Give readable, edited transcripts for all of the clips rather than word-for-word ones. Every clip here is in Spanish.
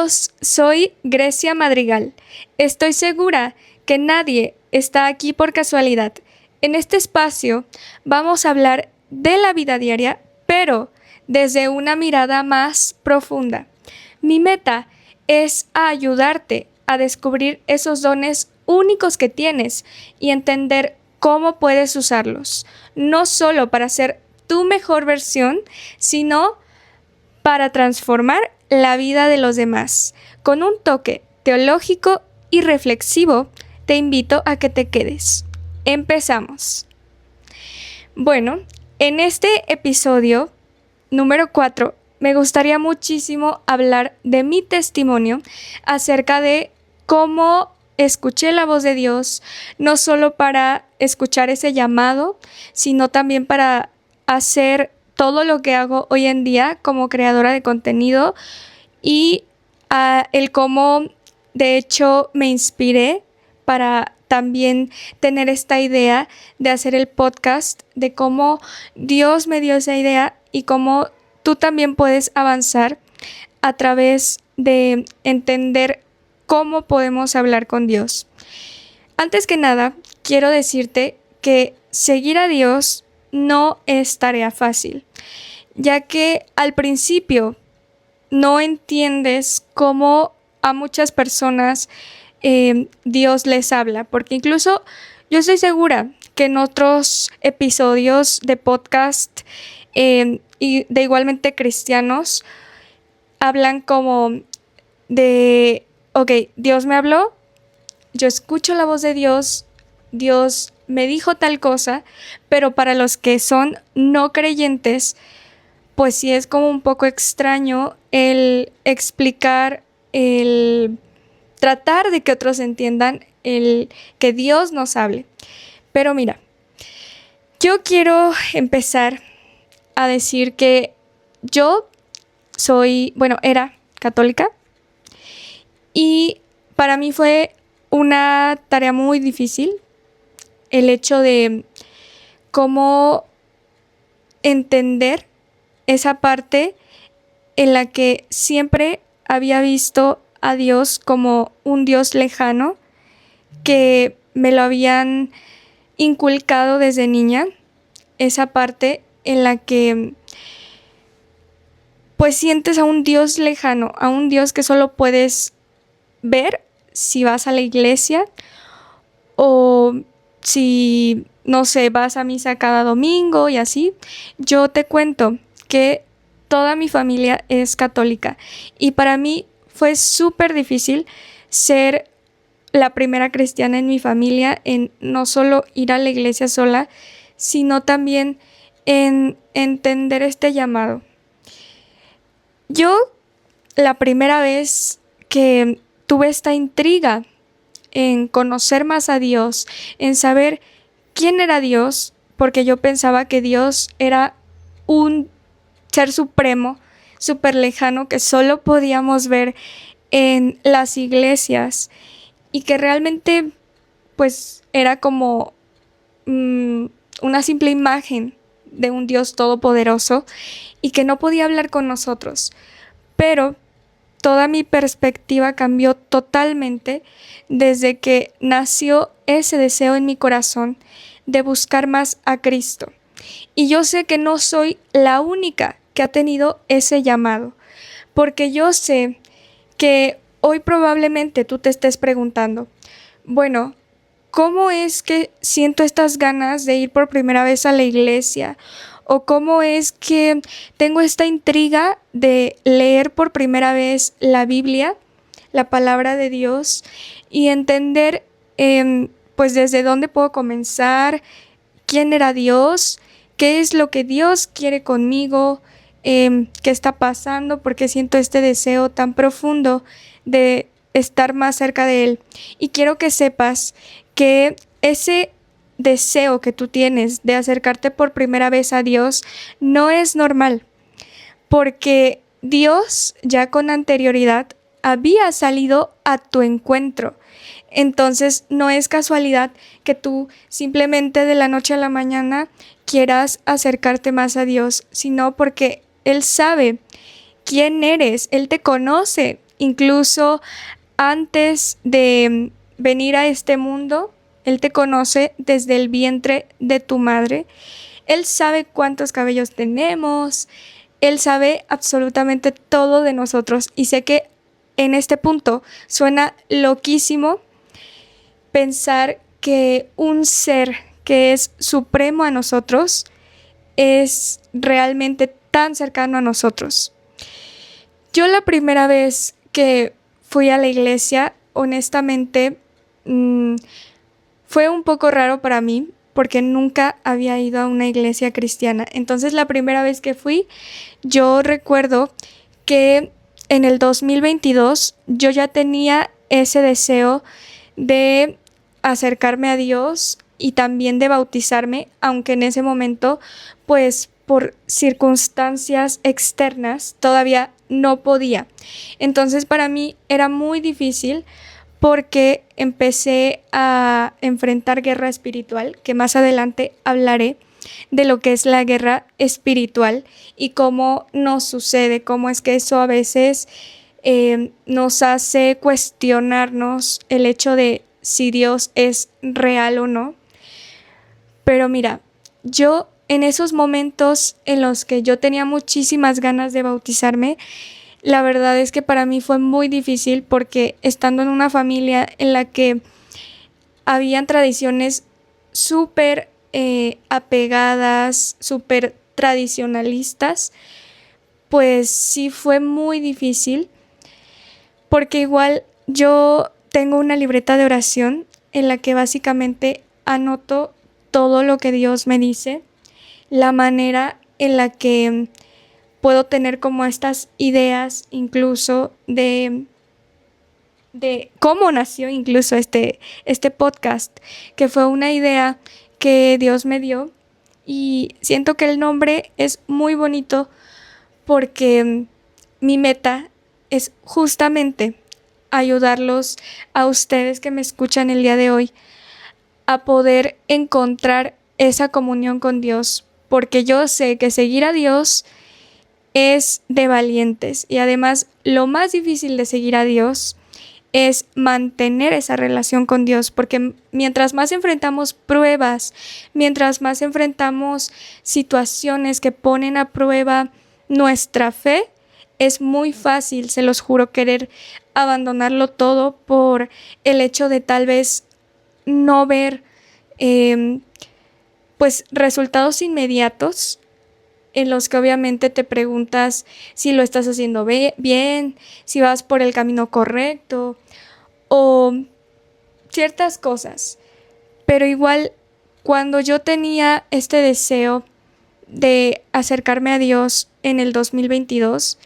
todos, soy Grecia Madrigal. Estoy segura que nadie está aquí por casualidad. En este espacio vamos a hablar de la vida diaria, pero desde una mirada más profunda. Mi meta es ayudarte a descubrir esos dones únicos que tienes y entender cómo puedes usarlos, no solo para ser tu mejor versión, sino para transformar la vida de los demás. Con un toque teológico y reflexivo, te invito a que te quedes. Empezamos. Bueno, en este episodio número 4, me gustaría muchísimo hablar de mi testimonio acerca de cómo escuché la voz de Dios, no solo para escuchar ese llamado, sino también para hacer todo lo que hago hoy en día como creadora de contenido y el cómo de hecho me inspiré para también tener esta idea de hacer el podcast, de cómo Dios me dio esa idea y cómo tú también puedes avanzar a través de entender cómo podemos hablar con Dios. Antes que nada, quiero decirte que seguir a Dios no es tarea fácil, ya que al principio no entiendes cómo a muchas personas Dios les habla, porque incluso yo estoy segura que en otros episodios de podcast y de igualmente cristianos hablan como de, ok, Dios me habló, yo escucho la voz de Dios, Dios me dijo tal cosa, pero para los que son no creyentes, pues sí es como un poco extraño el explicar, el tratar de que otros entiendan, el que Dios nos hable. Pero mira, yo quiero empezar a decir que yo era católica y para mí fue una tarea muy difícil el hecho de cómo entender esa parte en la que siempre había visto a Dios como un Dios lejano, que me lo habían inculcado desde niña, esa parte en la que pues sientes a un Dios lejano, a un Dios que solo puedes ver si vas a la iglesia o si, no sé, vas a misa cada domingo y así. Yo te cuento que toda mi familia es católica y para mí fue súper difícil ser la primera cristiana en mi familia, en no solo ir a la iglesia sola, sino también en entender este llamado. Yo, la primera vez que tuve esta intriga en conocer más a Dios, en saber quién era Dios, porque yo pensaba que Dios era un ser supremo, súper lejano, que solo podíamos ver en las iglesias y que realmente pues era como una simple imagen de un Dios todopoderoso y que no podía hablar con nosotros. Pero toda mi perspectiva cambió totalmente desde que nació ese deseo en mi corazón de buscar más a Cristo. Y yo sé que no soy la única que ha tenido ese llamado, porque yo sé que hoy probablemente tú te estés preguntando, bueno, ¿cómo es que siento estas ganas de ir por primera vez a la iglesia? ¿O cómo es que tengo esta intriga de leer por primera vez la Biblia, la palabra de Dios, y entender pues desde dónde puedo comenzar, quién era Dios, qué es lo que Dios quiere conmigo, qué está pasando, porque siento este deseo tan profundo de estar más cerca de Él? Y quiero que sepas que ese deseo que tú tienes de acercarte por primera vez a Dios no es normal, porque Dios ya con anterioridad había salido a tu encuentro. Entonces no es casualidad que tú simplemente de la noche a la mañana quieras acercarte más a Dios, sino porque Él sabe quién eres, Él te conoce incluso antes de venir a este mundo, Él te conoce desde el vientre de tu madre. Él sabe cuántos cabellos tenemos, Él sabe absolutamente todo de nosotros. Y sé que en este punto suena loquísimo pensar que un ser que es supremo a nosotros es realmente tan cercano a nosotros. Yo la primera vez que fui a la iglesia, honestamente, fue un poco raro para mí porque nunca había ido a una iglesia cristiana. Entonces la primera vez que fui, yo recuerdo que en el 2022 yo ya tenía ese deseo de acercarme a Dios y también de bautizarme, aunque en ese momento, pues por circunstancias externas, todavía no podía. Entonces para mí era muy difícil porque empecé a enfrentar guerra espiritual, que más adelante hablaré de lo que es la guerra espiritual y cómo nos sucede, cómo es que eso a veces nos hace cuestionarnos el hecho de si Dios es real o no. Pero mira, yo en esos momentos en los que yo tenía muchísimas ganas de bautizarme, la verdad es que para mí fue muy difícil porque estando en una familia en la que habían tradiciones súper apegadas, súper tradicionalistas, pues sí fue muy difícil porque igual yo tengo una libreta de oración en la que básicamente anoto todo lo que Dios me dice, la manera en la que puedo tener como estas ideas incluso de cómo nació incluso este podcast, que fue una idea que Dios me dio y siento que el nombre es muy bonito porque mi meta es justamente ayudarlos a ustedes que me escuchan el día de hoy a poder encontrar esa comunión con Dios, porque yo sé que seguir a Dios es de valientes y además lo más difícil de seguir a Dios es mantener esa relación con Dios, porque mientras más enfrentamos pruebas, mientras más enfrentamos situaciones que ponen a prueba nuestra fe, es muy fácil, se los juro, querer abandonarlo todo por el hecho de tal vez no ver pues resultados inmediatos en los que obviamente te preguntas si lo estás haciendo bien, si vas por el camino correcto o ciertas cosas. Pero igual, cuando yo tenía este deseo de acercarme a Dios en el 2022,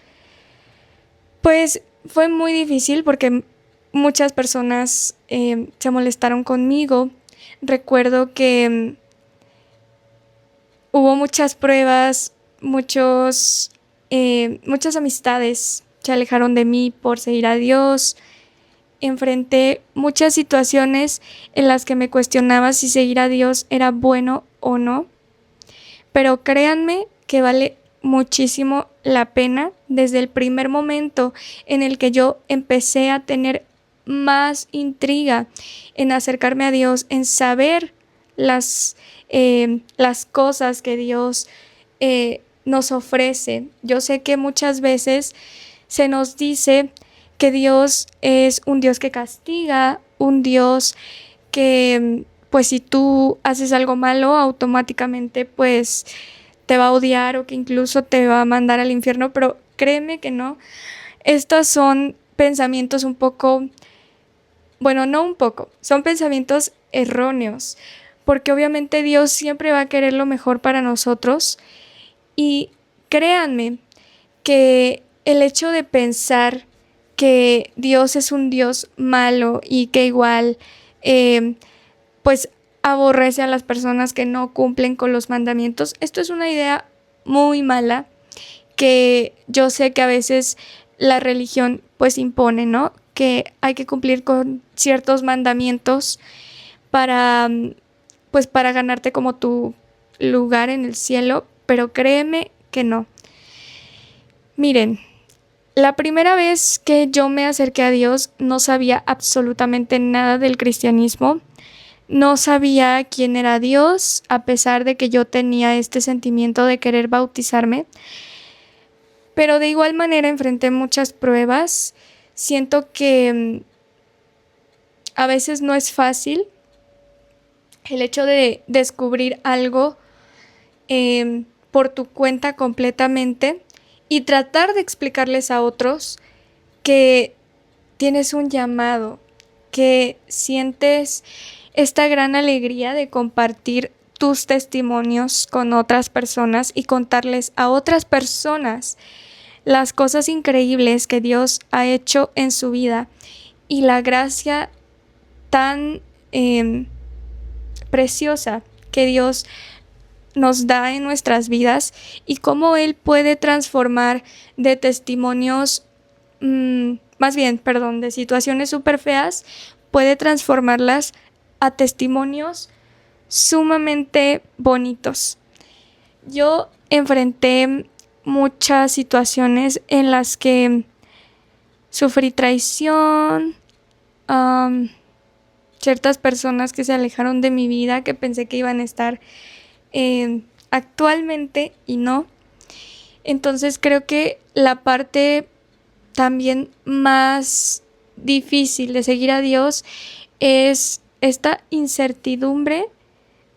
pues fue muy difícil porque muchas personas se molestaron conmigo. Recuerdo que hubo muchas pruebas, muchas amistades se alejaron de mí por seguir a Dios. Enfrenté muchas situaciones en las que me cuestionaba si seguir a Dios era bueno o no. Pero créanme que vale muchísimo la pena desde el primer momento en el que yo empecé a tener más intriga en acercarme a Dios, en saber las cosas que Dios nos ofrece. Yo sé que muchas veces se nos dice que Dios es un Dios que castiga, un Dios que pues si tú haces algo malo automáticamente pues te va a odiar o que incluso te va a mandar al infierno, pero créeme que no. Estos son pensamientos un poco, bueno, no un poco, son pensamientos erróneos, porque obviamente Dios siempre va a querer lo mejor para nosotros y créanme que el hecho de pensar que Dios es un Dios malo y que igual pues aborrece a las personas que no cumplen con los mandamientos, esto es una idea muy mala que yo sé que a veces la religión pues impone, ¿no? Que hay que cumplir con ciertos mandamientos para pues para ganarte como tu lugar en el cielo, pero créeme que no. Miren, La primera vez que yo me acerqué a Dios no sabía absolutamente nada del cristianismo. No sabía quién era Dios, a pesar de que yo tenía este sentimiento de querer bautizarme. Pero de igual manera enfrenté muchas pruebas. Siento que a veces no es fácil el hecho de descubrir algo por tu cuenta completamente y tratar de explicarles a otros que tienes un llamado, que sientes esta gran alegría de compartir tus testimonios con otras personas y contarles a otras personas las cosas increíbles que Dios ha hecho en su vida y la gracia tan preciosa que Dios nos da en nuestras vidas y cómo Él puede transformar de testimonios, de situaciones súper feas, puede transformarlas a testimonios sumamente bonitos. Yo enfrenté muchas situaciones en las que sufrí traición, ciertas personas que se alejaron de mi vida, que pensé que iban a estar actualmente y no. Entonces creo que la parte también más difícil de seguir a Dios es esta incertidumbre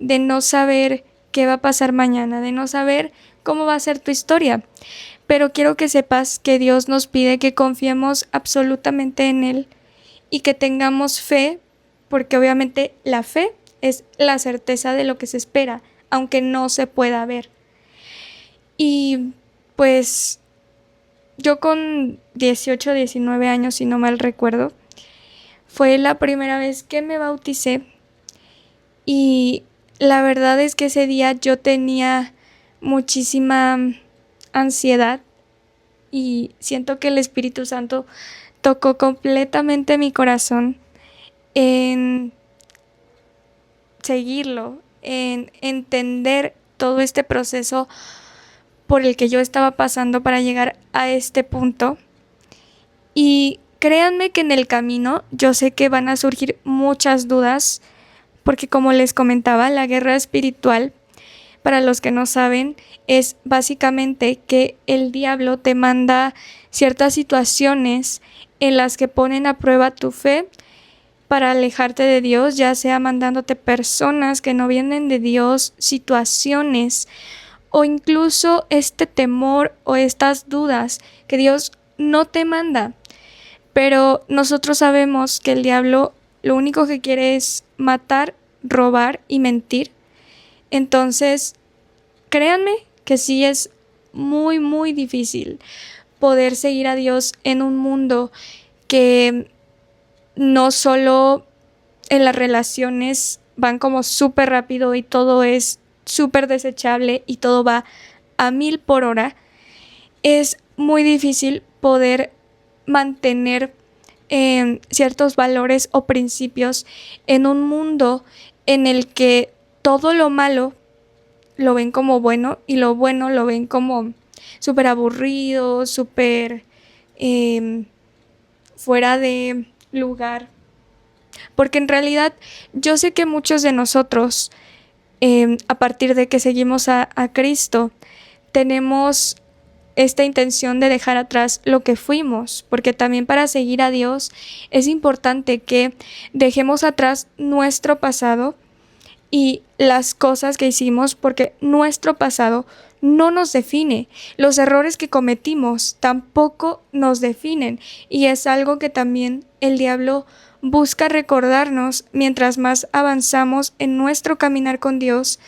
de no saber qué va a pasar mañana, de no saber cómo va a ser tu historia. Pero quiero que sepas que Dios nos pide que confiemos absolutamente en Él y que tengamos fe, porque obviamente la fe es la certeza de lo que se espera, aunque no se pueda ver. Y pues yo con 18, 19 años, si no mal recuerdo, fue la primera vez que me bauticé y la verdad es que ese día yo tenía muchísima ansiedad y siento que el Espíritu Santo tocó completamente mi corazón en seguirlo, en entender todo este proceso por el que yo estaba pasando para llegar a este punto. Y créanme que en el camino yo sé que van a surgir muchas dudas, porque como les comentaba, la guerra espiritual, para los que no saben, es básicamente que el diablo te manda ciertas situaciones en las que ponen a prueba tu fe para alejarte de Dios, ya sea mandándote personas que no vienen de Dios, situaciones o incluso este temor o estas dudas que Dios no te manda. Pero nosotros sabemos que el diablo lo único que quiere es matar, robar y mentir. Entonces, créanme que sí es muy, muy difícil poder seguir a Dios en un mundo que no solo en las relaciones van como súper rápido y todo es súper desechable y todo va a 1000 por hora. Es muy difícil poder mantener ciertos valores o principios en un mundo en el que todo lo malo lo ven como bueno y lo bueno lo ven como súper aburrido, súper fuera de lugar. Porque en realidad yo sé que muchos de nosotros, a partir de que seguimos a Cristo, tenemos esta intención de dejar atrás lo que fuimos, porque también para seguir a Dios es importante que dejemos atrás nuestro pasado y las cosas que hicimos, porque nuestro pasado no nos define. Los errores que cometimos tampoco nos definen y es algo que también el diablo busca recordarnos mientras más avanzamos en nuestro caminar con Dios,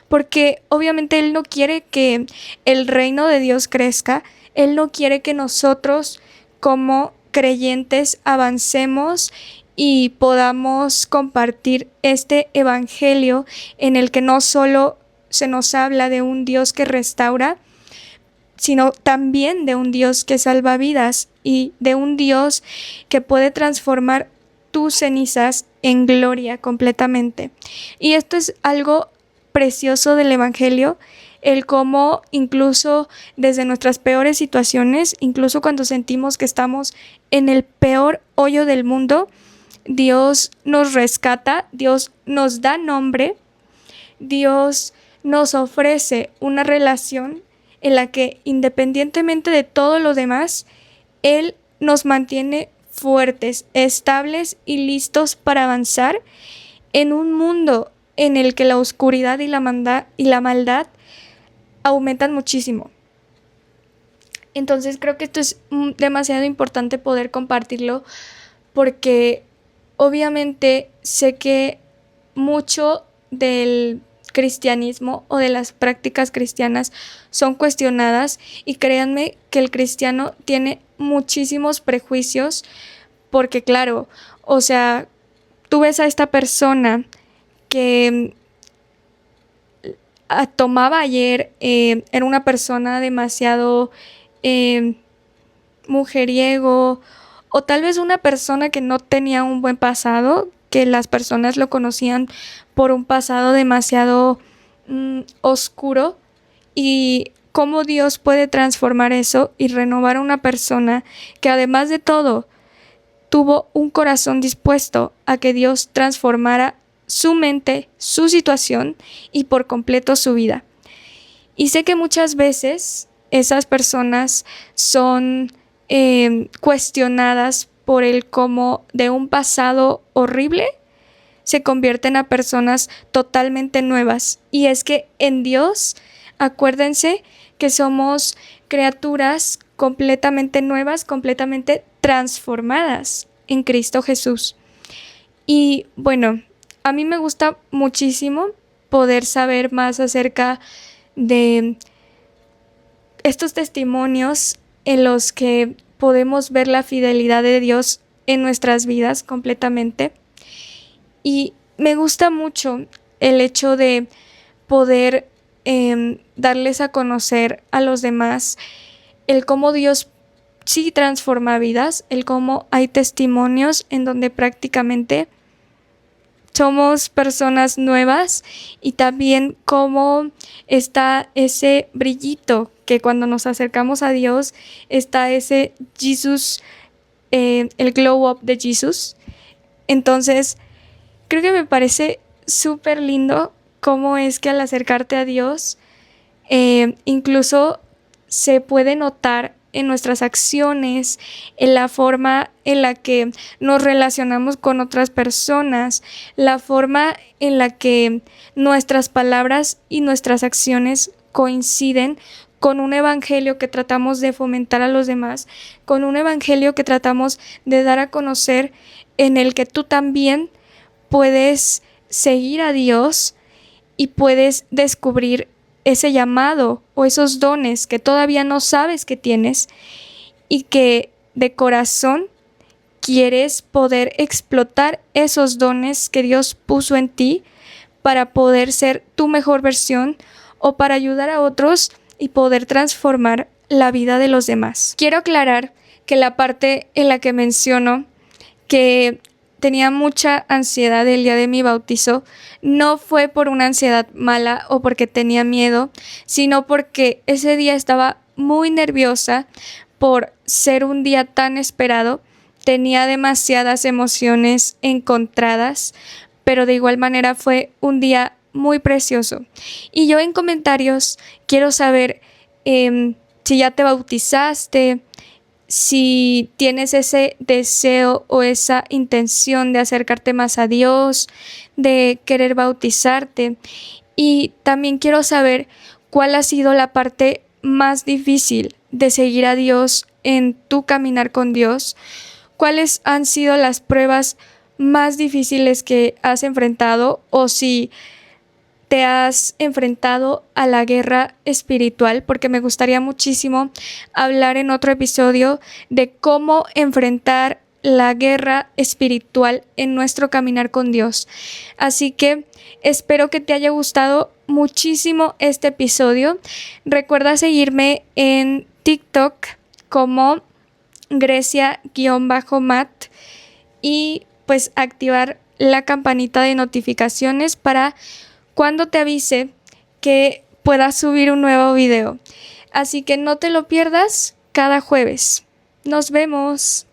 porque obviamente Él no quiere que el reino de Dios crezca, Él no quiere que nosotros como creyentes avancemos y podamos compartir este evangelio en el que no solo se nos habla de un Dios que restaura, sino también de un Dios que salva vidas y de un Dios que puede transformar tus cenizas en gloria completamente. Y esto es algo precioso del evangelio, el cómo incluso desde nuestras peores situaciones, incluso cuando sentimos que estamos en el peor hoyo del mundo, Dios nos rescata, Dios nos da nombre, Dios nos ofrece una relación en la que independientemente de todo lo demás, Él nos mantiene fuertes, estables y listos para avanzar en un mundo en el que la oscuridad y la maldad aumentan muchísimo. Entonces creo que esto es demasiado importante poder compartirlo porque obviamente sé que mucho del cristianismo o de las prácticas cristianas son cuestionadas y créanme que el cristiano tiene muchísimos prejuicios porque claro, o sea, tú ves a esta persona que tomaba ayer, era una persona demasiado mujeriego o tal vez una persona que no tenía un buen pasado, que las personas lo conocían por un pasado demasiado oscuro y cómo Dios puede transformar eso y renovar a una persona que además de todo tuvo un corazón dispuesto a que Dios transformara su mente, su situación y por completo su vida. Y sé que muchas veces esas personas son cuestionadas por el cómo de un pasado horrible se convierten a personas totalmente nuevas. Y es que en Dios, acuérdense que somos criaturas completamente nuevas, completamente transformadas en Cristo Jesús. Y bueno, a mí me gusta muchísimo poder saber más acerca de estos testimonios en los que podemos ver la fidelidad de Dios en nuestras vidas completamente. Y me gusta mucho el hecho de poder darles a conocer a los demás el cómo Dios sí transforma vidas, el cómo hay testimonios en donde prácticamente somos personas nuevas y también cómo está ese brillito que cuando nos acercamos a Dios está ese Jesús, el glow up de Jesús. Entonces, creo que me parece súper lindo cómo es que al acercarte a Dios, incluso se puede notar en nuestras acciones, en la forma en la que nos relacionamos con otras personas, la forma en la que nuestras palabras y nuestras acciones coinciden con un evangelio que tratamos de fomentar a los demás, con un evangelio que tratamos de dar a conocer en el que tú también puedes seguir a Dios y puedes descubrir ese llamado o esos dones que todavía no sabes que tienes y que de corazón quieres poder explotar esos dones que Dios puso en ti para poder ser tu mejor versión o para ayudar a otros y poder transformar la vida de los demás. Quiero aclarar que la parte en la que menciono que tenía mucha ansiedad el día de mi bautizo, no fue por una ansiedad mala o porque tenía miedo, sino porque ese día estaba muy nerviosa por ser un día tan esperado. Tenía demasiadas emociones encontradas, pero de igual manera fue un día muy precioso. Y yo en comentarios quiero saber si ya te bautizaste, si tienes ese deseo o esa intención de acercarte más a Dios, de querer bautizarte. Y también quiero saber cuál ha sido la parte más difícil de seguir a Dios en tu caminar con Dios, cuáles han sido las pruebas más difíciles que has enfrentado o si te has enfrentado a la guerra espiritual, porque me gustaría muchísimo hablar en otro episodio de cómo enfrentar la guerra espiritual en nuestro caminar con Dios. Así que espero que te haya gustado muchísimo este episodio. Recuerda seguirme en TikTok como Grecia-Mat y pues activar la campanita de notificaciones para cuando te avise que pueda subir un nuevo video. Así que no te lo pierdas cada jueves. Nos vemos.